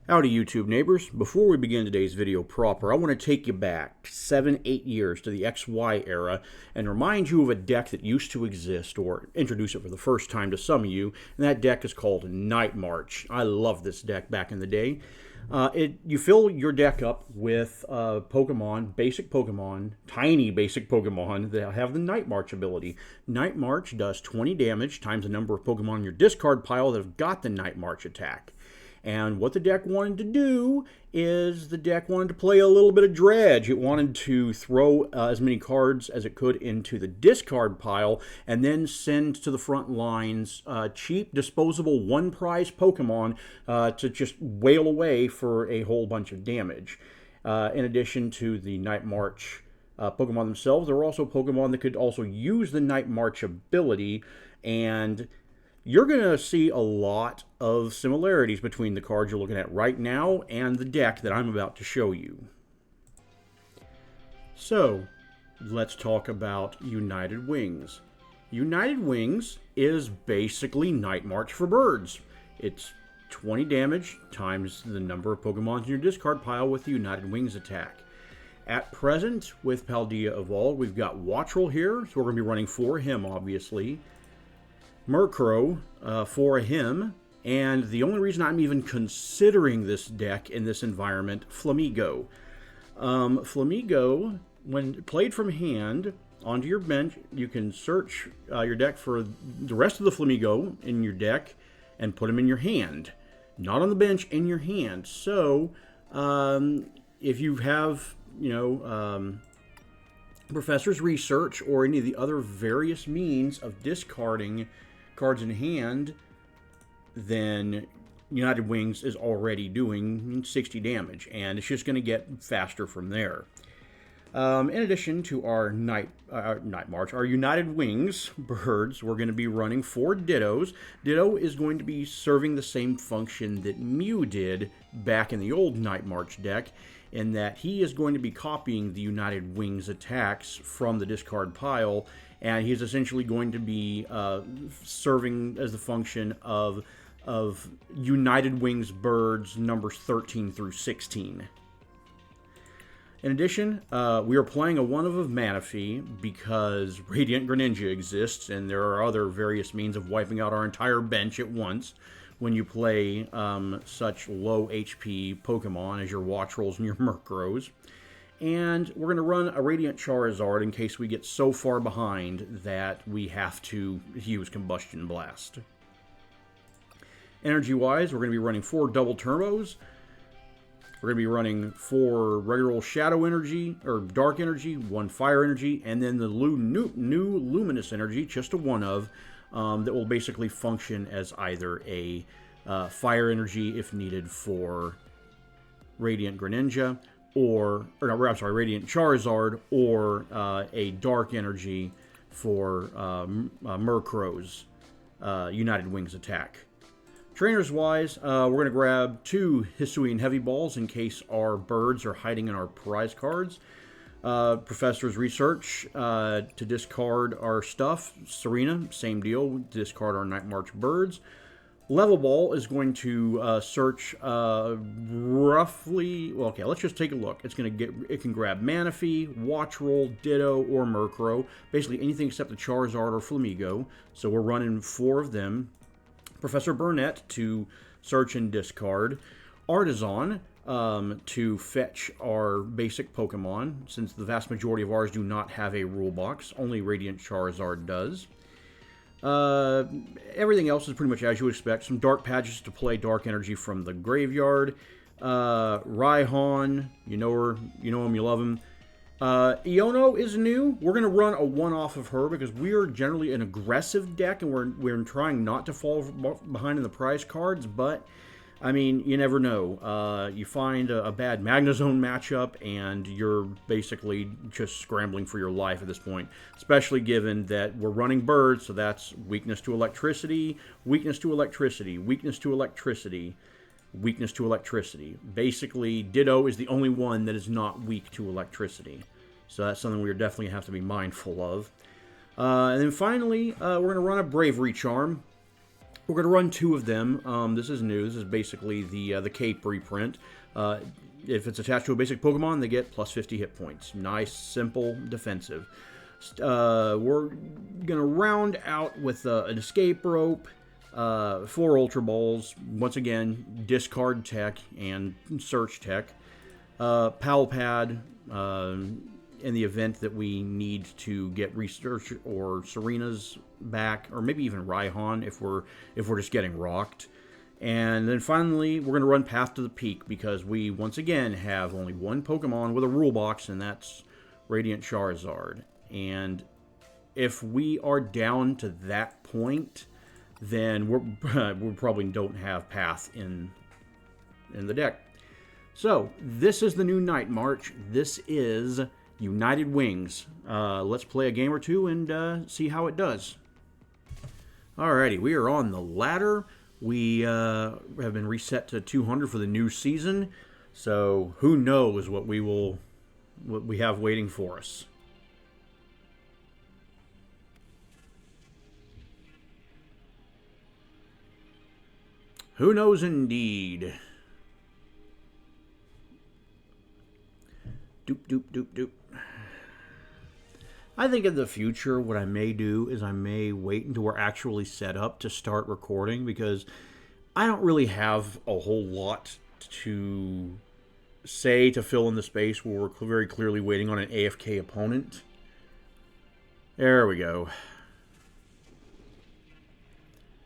Howdy YouTube neighbors. Before we begin today's video proper, I want to take you back 7-8 years to the XY era and remind you of a deck that used to exist, or introduce it for the first time to some of you, and that deck is called Night March. I loved this deck back in the day. You fill your deck up with Pokemon, basic Pokemon, tiny basic Pokemon that have the Night March ability. Night March does 20 damage times the number of Pokemon in your discard pile that have got the Night March attack. And what the deck wanted to do is the deck wanted to play a little bit of dredge. It wanted to throw as many cards as it could into the discard pile and then send to the front lines cheap, disposable, one-prize Pokemon to just wail away for a whole bunch of damage. In addition to the Night March Pokemon themselves, there were also Pokemon that could also use the Night March ability, and you're going to see a lot of similarities between the cards you're looking at right now and the deck that I'm about to show you. So, let's talk about United Wings. United Wings is basically Night March for birds. It's 20 damage times the number of Pokemon in your discard pile with the United Wings attack. At present, with Paldea Evolved, we've got Wattrel here, so we're going to be running for him, obviously. Murkrow for him, and the only reason I'm even considering this deck in this environment, Flamigo. Flamigo, when played from hand onto your bench, you can search your deck for the rest of the Flamigo in your deck and put them in your hand. Not on the bench, in your hand. So, if you have, Professor's Research or any of the other various means of discarding cards in hand, then United Wings is already doing 60 damage, and it's just going to get faster from there. In addition to our Night March, our United Wings birds, we're going to be running 4 Dittos. Ditto is going to be serving the same function that Mew did back in the old Night March deck, in that he is going to be copying the United Wings attacks from the discard pile, and he's essentially going to be serving as the function of United Wings birds numbers 13 through 16. In addition, we are playing a one of Manaphy because Radiant Greninja exists, and there are other various means of wiping out our entire bench at once when you play such low HP Pokemon as your Wattrels and your Murkrows. And we're going to run a Radiant Charizard in case we get so far behind that we have to use Combustion Blast. Energy-wise, we're going to be running 4 double turbos. We're going to be running 4 regular old Shadow Energy, or Dark Energy, 1 Fire Energy, and then the new Luminous Energy, just a one of, that will basically function as either a Fire Energy if needed for Radiant Greninja, Radiant Charizard, or a Dark Energy for Murkrow's United Wings attack. Trainers-wise, we're going to grab 2 Hisuian Heavy Balls in case our birds are hiding in our prize cards. Professor's Research to discard our stuff. Serena, same deal, discard our Night March birds. Level Ball is going to search roughly... Well, okay, let's just take a look. It can grab Manaphy, Wattrel, Ditto, or Murkrow. Basically anything except the Charizard or Flamigo. So we're running 4 of them. Professor Burnett to search and discard. Artisan to fetch our basic Pokemon, since the vast majority of ours do not have a rule box. Only Radiant Charizard does. Everything else is pretty much as you would expect. Some Dark Patches to play Dark Energy from the graveyard. Raihan, you know her, you know him, you love him. Iono is new. We're going to run a one-off of her because we are generally an aggressive deck, and we're trying not to fall behind in the prize cards, but I mean, you never know. You find a bad Magnezone matchup, and you're basically just scrambling for your life at this point, especially given that we're running birds, so that's weakness to electricity, weakness to electricity, weakness to electricity, weakness to electricity. Basically, Ditto is the only one that is not weak to electricity. So that's something we're definitely have to be mindful of. And then finally, we're going to run a Bravery Charm. We're going to run 2 of them. This is new. This is basically the Cape reprint. If it's attached to a basic Pokemon, they get plus 50 hit points. Nice, simple, defensive. We're going to round out with an escape rope, 4 Ultra Balls, once again, discard tech and search tech, Pal Pad, in the event that we need to get Research or Serena's back, or maybe even Raihan if we're just getting rocked. And then finally, we're going to run Path to the Peak, because we, once again, have only one Pokemon with a rule box, and that's Radiant Charizard. And if we are down to that point, then we probably don't have Path in the deck. So, this is the new Night March. This is United Wings. Let's play a game or two and see how it does. Alrighty, we are on the ladder. We have been reset to 200 for the new season, so who knows what we have waiting for us. Who knows indeed. Doop, doop, doop, doop. I think in the future, what I may do is I may wait until we're actually set up to start recording, because I don't really have a whole lot to say to fill in the space where we're very clearly waiting on an AFK opponent. There we go.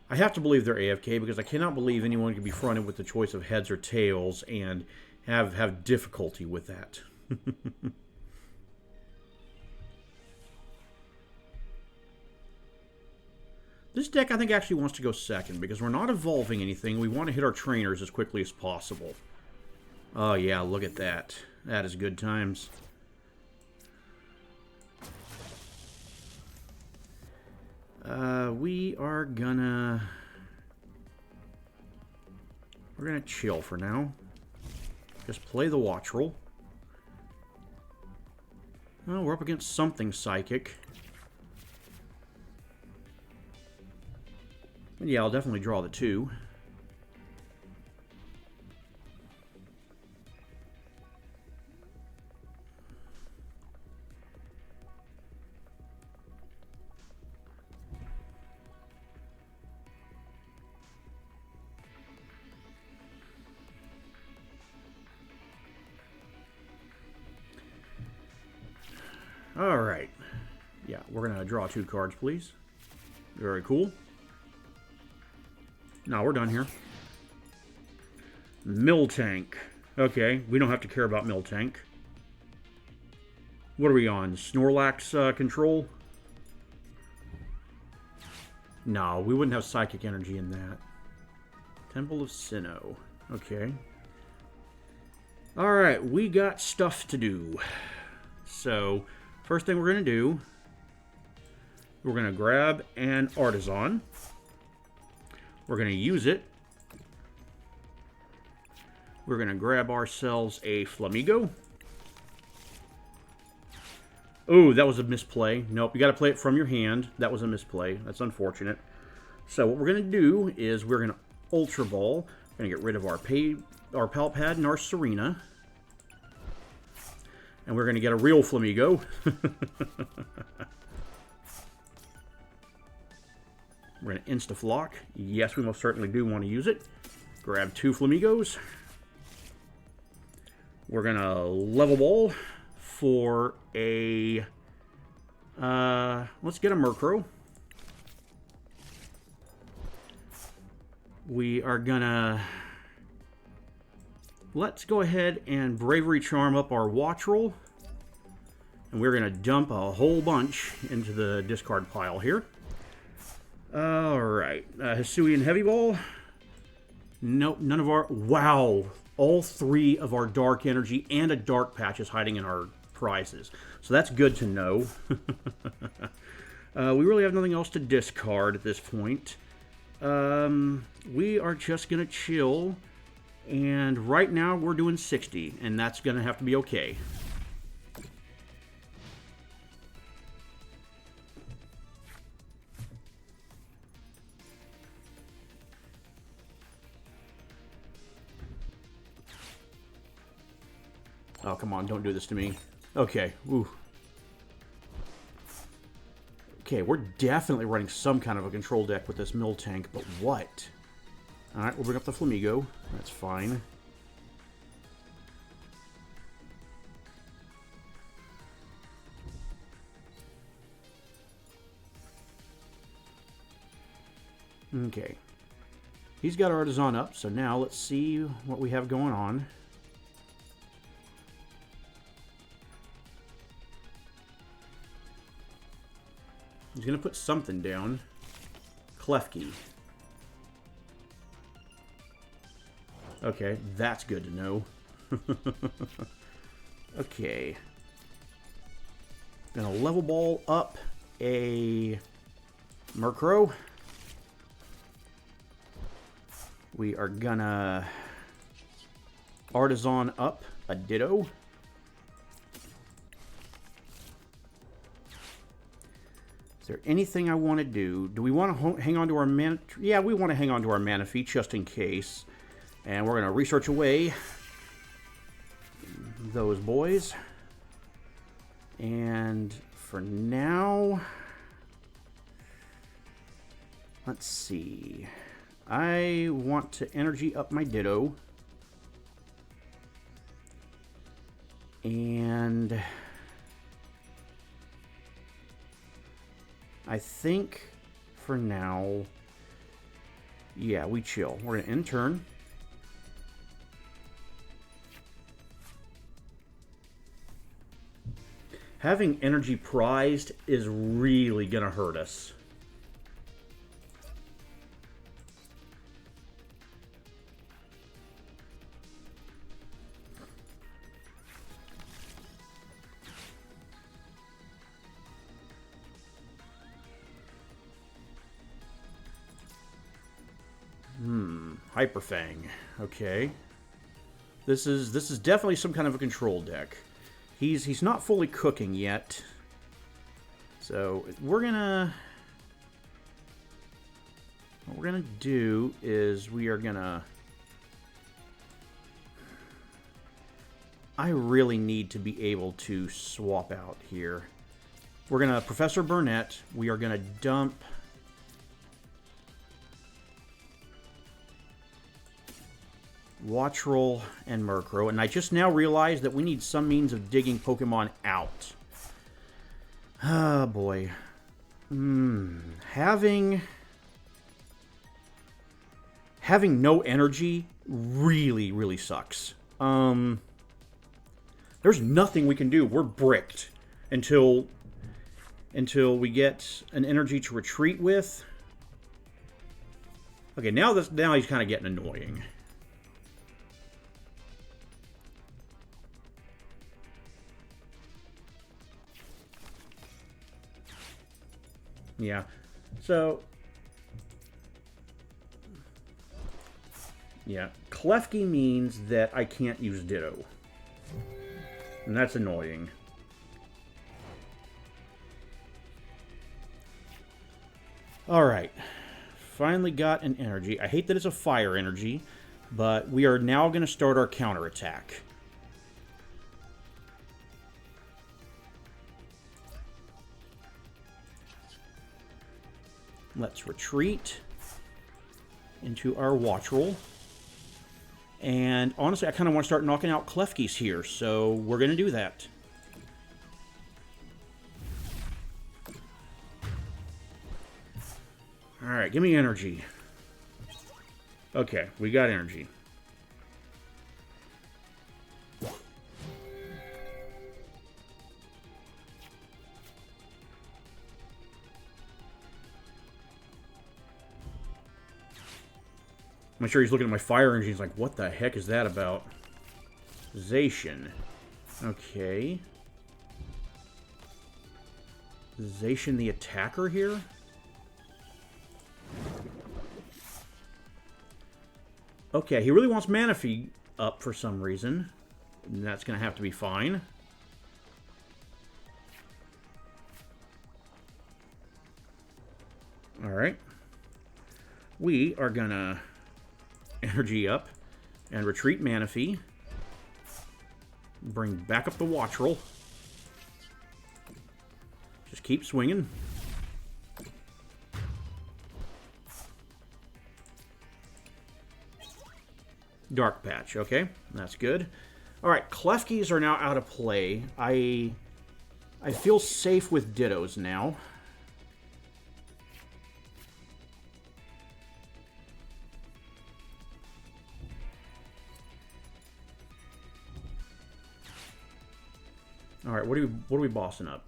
I have to believe they're AFK, because I cannot believe anyone could be fronted with the choice of heads or tails and have difficulty with that. This deck, I think, actually wants to go second, because we're not evolving anything. We want to hit our trainers as quickly as possible. Oh, yeah, look at that. That is good times. We're gonna chill for now. Just play the watch roll. Oh, we're up against something psychic. Yeah, I'll definitely draw the 2. All right. Yeah, we're going to draw 2 cards, please. Very cool. No, we're done here. Miltank. Okay, we don't have to care about Miltank. What are we on? Snorlax control? No, we wouldn't have Psychic Energy in that. Temple of Sinnoh. Okay. Alright, we got stuff to do. So, first thing we're going to do, we're going to grab an Artisan. We're going to use it. We're going to grab ourselves a Flamigo. Oh, that was a misplay. Nope, you got to play it from your hand. That was a misplay. That's unfortunate. So what we're going to do is we're going to Ultra Ball. We're going to get rid of our Pal Pad and our Serena. And we're going to get a real Flamigo. We're going to Insta-Flock. Yes, we most certainly do want to use it. Grab 2 Flamigos. We're going to Level Ball for a... let's get a Murkrow. We are going to... Let's go ahead and Bravery Charm up our Watch Roll. And we're going to dump a whole bunch into the discard pile here. Alright, Hisuian Heavy Ball. Nope, none of our... Wow! All 3 of our Dark Energy and a Dark Patch is hiding in our prizes. So that's good to know. We really have nothing else to discard at this point. We are just going to chill. And right now we're doing 60. And that's going to have to be okay. Oh, come on, don't do this to me. Okay, ooh. Okay, we're definitely running some kind of a control deck with this Miltank, but what? Alright, we'll bring up the Flamigo. That's fine. Okay. He's got Artisan up, so now let's see what we have going on. He's going to put something down. Klefki. Okay, that's good to know. Okay. Gonna level ball up a Murkrow. We are gonna Artisan up a Ditto. Is there anything I want to do? Do we want to hang on to our mana? Yeah, we want to hang on to our Manaphy just in case. And we're going to research away those boys. And for now, let's see. I want to energy up my Ditto. And I think for now, yeah, we chill. We're going to end turn. Having energy prized is really going to hurt us. Hyper Fang. Okay. This is definitely some kind of a control deck. He's not fully cooking yet. So what we're gonna do is we are gonna. I really need to be able to swap out here. We're gonna Professor Burnett. We are gonna dump. Watchroll and Murkrow, and I just now realized that we need some means of digging Pokemon out. Oh boy. Having no energy really sucks. There's nothing we can do. We're bricked until we get an energy to retreat with. Okay, now he's kind of getting annoying. Yeah, so, yeah, Klefki means that I can't use Ditto, and that's annoying. Alright, finally got an energy. I hate that it's a fire energy, but we are now going to start our counterattack. Let's retreat into our Watchroll. And honestly, I kind of want to start knocking out Klefkis here, so we're going to do that. Alright, give me energy. Okay, we got energy. I'm sure he's looking at my fire engine. He's like, what the heck is that about? Zacian. Okay. Zacian the attacker here? Okay, he really wants Manaphy up for some reason. And that's going to have to be fine. Alright. We are going to energy up and retreat Manaphy. Bring back up the watch roll. Just keep swinging. Dark Patch, okay. That's good. Alright, Klefkis are now out of play. I feel safe with Dittos now. Alright, what are we bossing up?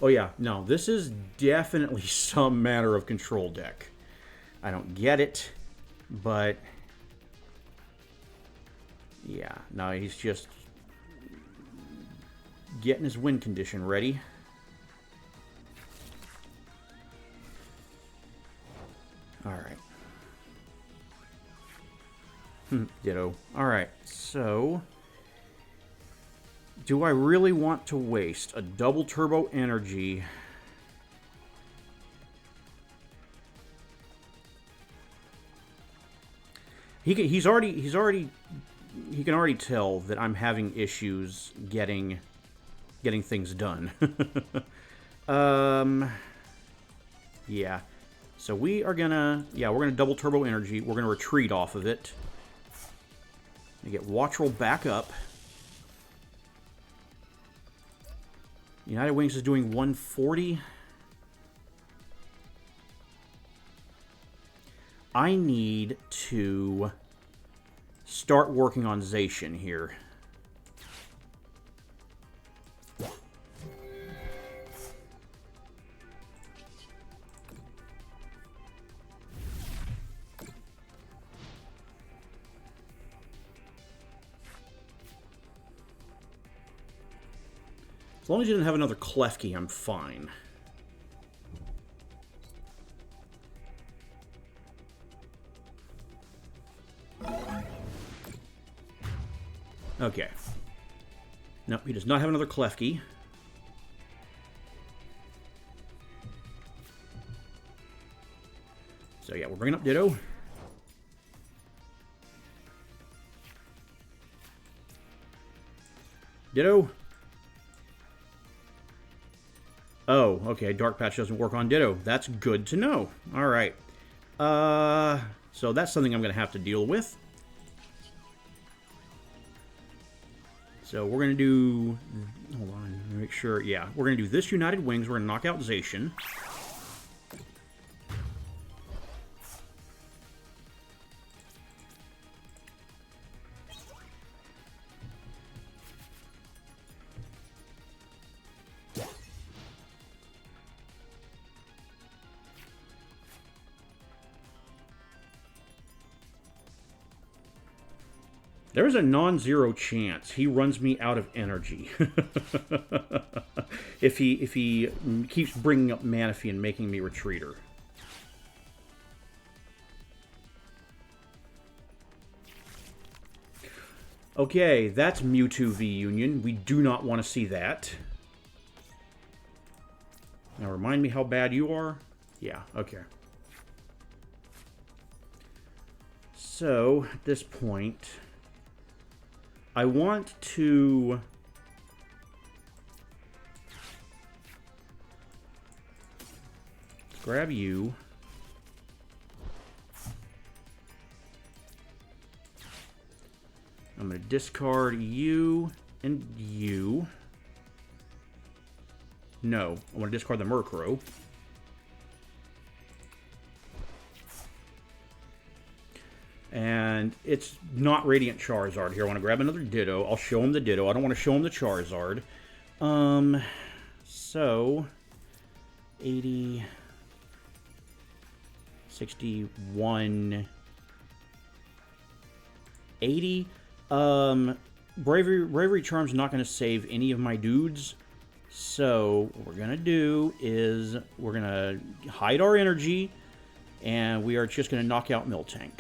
Oh yeah, no, this is definitely some manner of control deck. I don't get it, but yeah, no, he's just getting his win condition ready. Alright. Ditto. Alright, so do I really want to waste a double turbo energy? He can already tell that I'm having issues getting things done. Yeah. So we're gonna double turbo energy. We're gonna retreat off of it. We get watch roll back up. United Wings is doing 140. I need to start working on Zacian here. As long as you didn't have another Klefki, I'm fine. Okay. Nope, he does not have another Klefki. So yeah, we're bringing up Ditto. Ditto. Oh, okay, Dark Patch doesn't work on Ditto. That's good to know. Alright. So that's something I'm going to have to deal with. So we're going to do... Hold on, let me make sure. Yeah, we're going to do this United Wings. We're going to knock out Zacian. There's a non-zero chance he runs me out of energy. if he keeps bringing up Manaphy and making me retreater. Okay, that's Mewtwo V-Union. We do not want to see that. Now remind me how bad you are. Yeah, okay. So, at this point, I want to grab you. I'm going to discard you and you. No, I want to discard the Murkrow. And it's not Radiant Charizard here. I want to grab another Ditto. I'll show him the Ditto. I don't want to show him the Charizard. So 80, 61, 80. Bravery Charm's not going to save any of my dudes. So what we're going to do is we're going to hide our energy, and we are just going to knock out Miltank.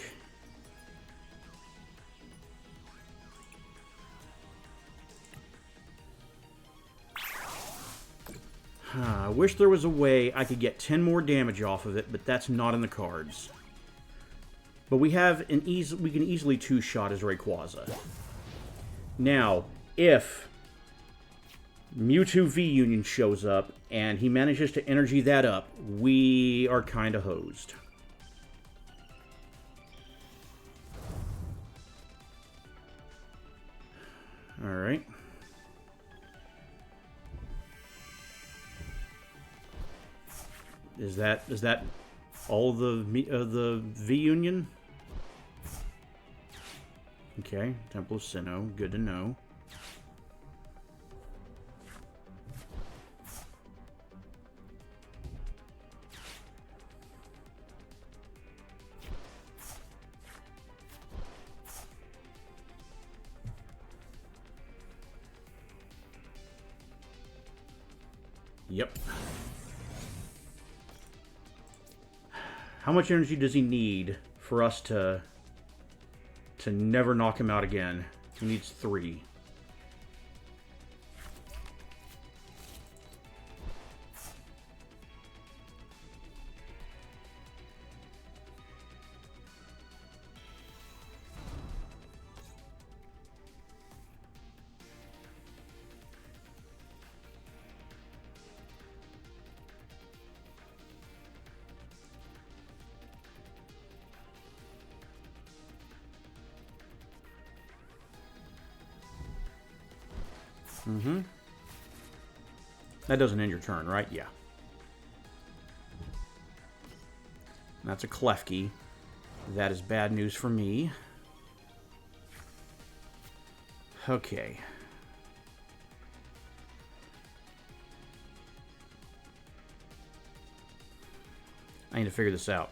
I wish there was a way I could get 10 more damage off of it, but that's not in the cards. But we have we can easily two-shot his Rayquaza. Now, if Mewtwo V-Union shows up and he manages to energy that up, we are kind of hosed. All right. Is that all the V-Union? Okay, Temple of Sinnoh, good to know. Yep. How much energy does he need for us to never knock him out again? He needs 3. Mm-hmm. That doesn't end your turn, right? Yeah. That's a Klefki. That is bad news for me. Okay. I need to figure this out.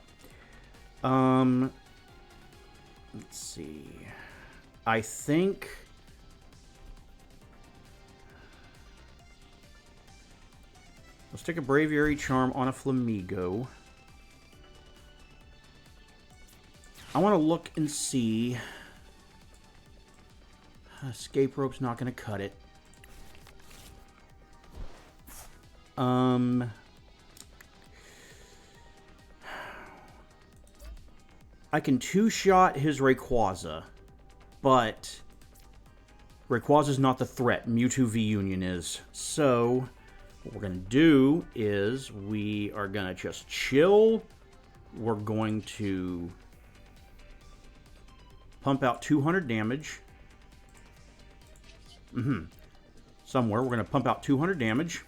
Let's see. I think... Let's take a Braviary Charm on a Flamigo. I want to look and see. Escape Rope's not going to cut it. I can two-shot his Rayquaza, but Rayquaza's not the threat. Mewtwo V-Union is. So... what we're going to do is we are going to just chill. We're going to pump out 200 damage. Somewhere we're going to pump out 200 damage.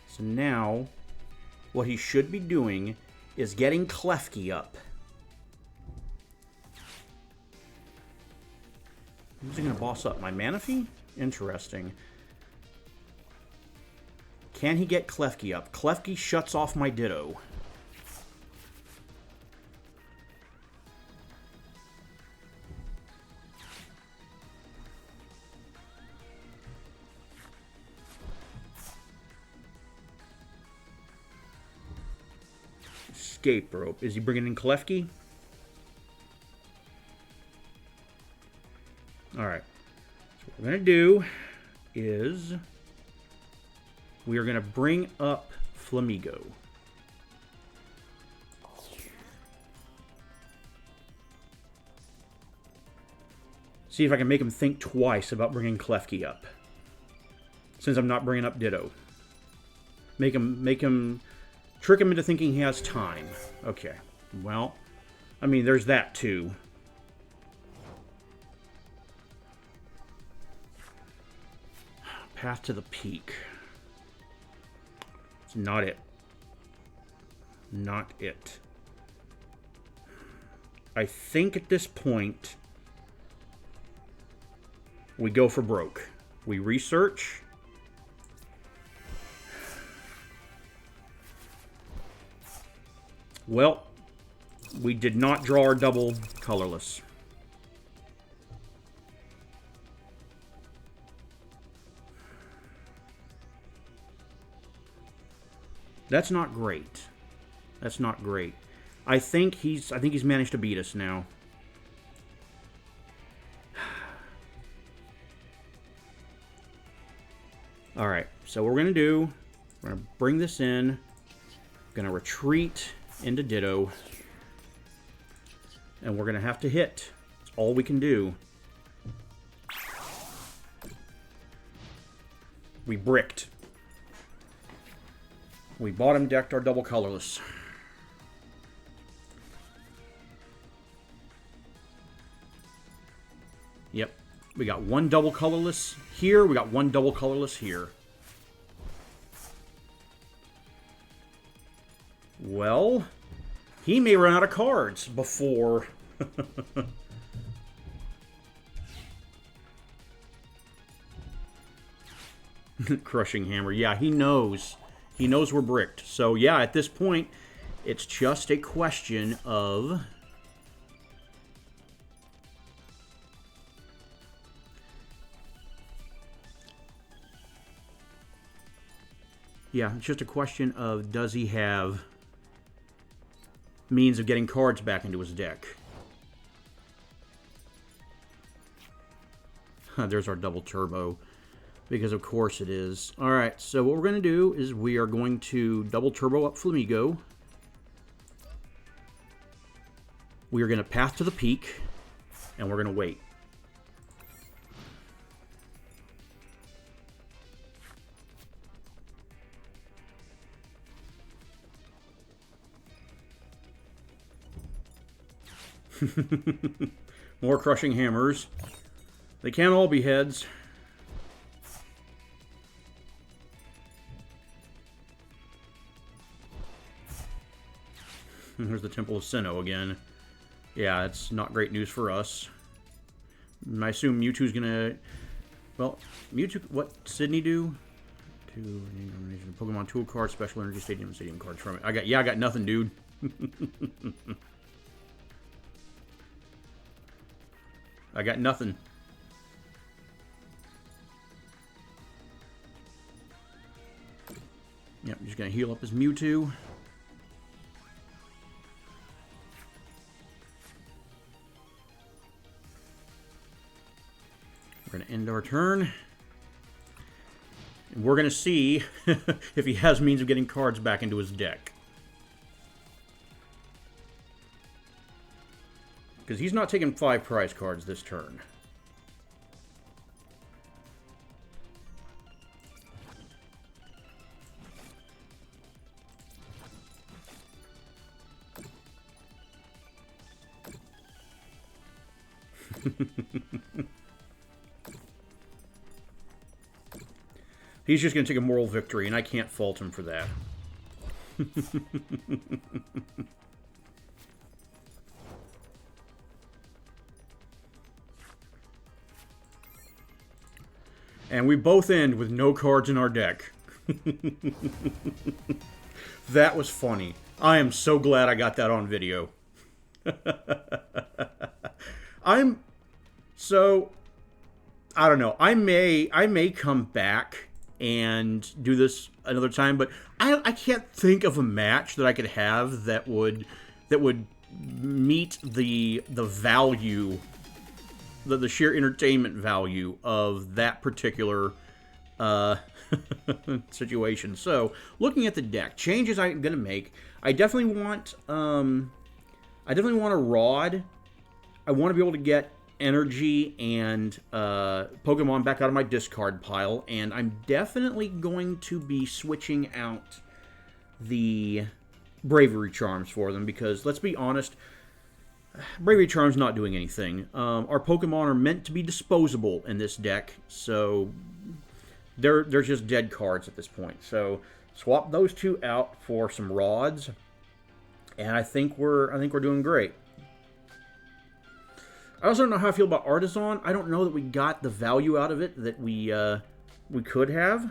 So now... what he should be doing is getting Klefki up. Who's he going to boss up? My Manaphy? Interesting. Can he get Klefki up? Klefki shuts off my Ditto. Escape Rope. Is he bringing in Klefki? Alright. So what we're going to do is we are going to bring up Flamigo. See if I can make him think twice about bringing Klefki up. Since I'm not bringing up Ditto. Make him... trick him into thinking he has time. Okay. Well, I mean, there's that too. Path to the Peak. It's not it. Not it. I think at this point, we go for broke. We research. Well, we did not draw our double colorless. That's not great. That's not great. I think he's managed to beat us now. All right, so what we're going to do, we're going to bring this in, going to retreat into Ditto, and we're going to have to hit. That's all we can do. We bricked. We bottom decked our double colorless. Yep. We got one double colorless here. We got one double colorless here. Well, he may run out of cards before... Crushing Hammer. Yeah, he knows. He knows we're bricked. So, yeah, at this point, it's just a question of... Yeah, it's just a question of, does he have means of getting cards back into his deck? There's our double turbo. Because of course it is. Alright, so what we're going to do is we are going to double turbo up Flamigo. We are going to path to the peak. And we're going to wait. More Crushing Hammers. They can't all be heads. And here's the Temple of Sinnoh again. Yeah, it's not great news for us. I assume Mewtwo's gonna... Well, Mewtwo... What Sydney do? To Pokemon Tool Card, Special Energy Stadium cards from it. I got nothing, dude. I got nothing. Yep, just gonna heal up his Mewtwo. We're going to end our turn. And we're going to see if he has means of getting cards back into his deck. Because he's not taking 5 prize cards this turn. He's just going to take a moral victory, and I can't fault him for that. And we both end with no cards in our deck. That was funny. I am so glad I got that on video. I don't know. I may come back and do this another time, but I can't think of a match that I could have that would meet the value, the sheer entertainment value of that particular situation. So, looking at the deck, changes I'm gonna make. I definitely want a rod. I want to be able to get energy and Pokemon back out of my discard pile, and I'm definitely going to be switching out the Bravery Charms for them, because let's be honest, Bravery Charm's not doing anything. Our Pokemon are meant to be disposable in this deck, so they're just dead cards at this point. So swap those two out for some rods, and I think we're doing great. I also don't know how I feel about Artisan. I don't know that we got the value out of it that we could have.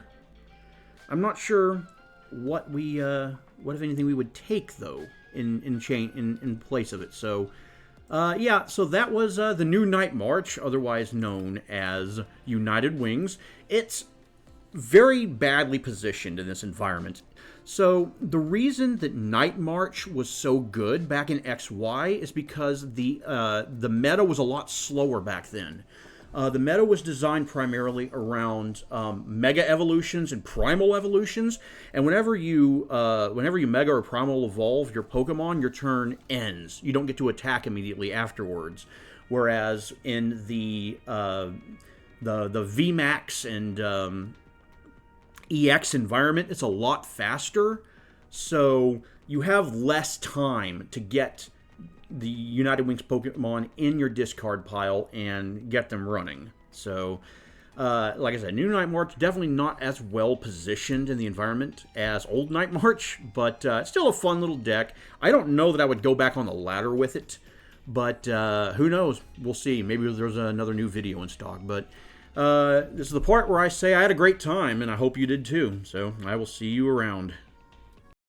I'm not sure what if anything we would take though in place of it. So yeah, so that was the new Night March, otherwise known as United Wings. It's very badly positioned in this environment. So the reason that Night March was so good back in XY is because the meta was a lot slower back then. The meta was designed primarily around mega evolutions and primal evolutions, and whenever you mega or primal evolve your Pokemon, your turn ends. You don't get to attack immediately afterwards. Whereas in the VMAX and EX environment, it's a lot faster, so you have less time to get the United Wings Pokemon in your discard pile and get them running. So, like I said, New Night March definitely not as well positioned in the environment as Old Night March, but it's still a fun little deck. I don't know that I would go back on the ladder with it, but who knows? We'll see. Maybe there's another new video in stock, but this is the part where I say I had a great time, and I hope you did too. So I will see you around.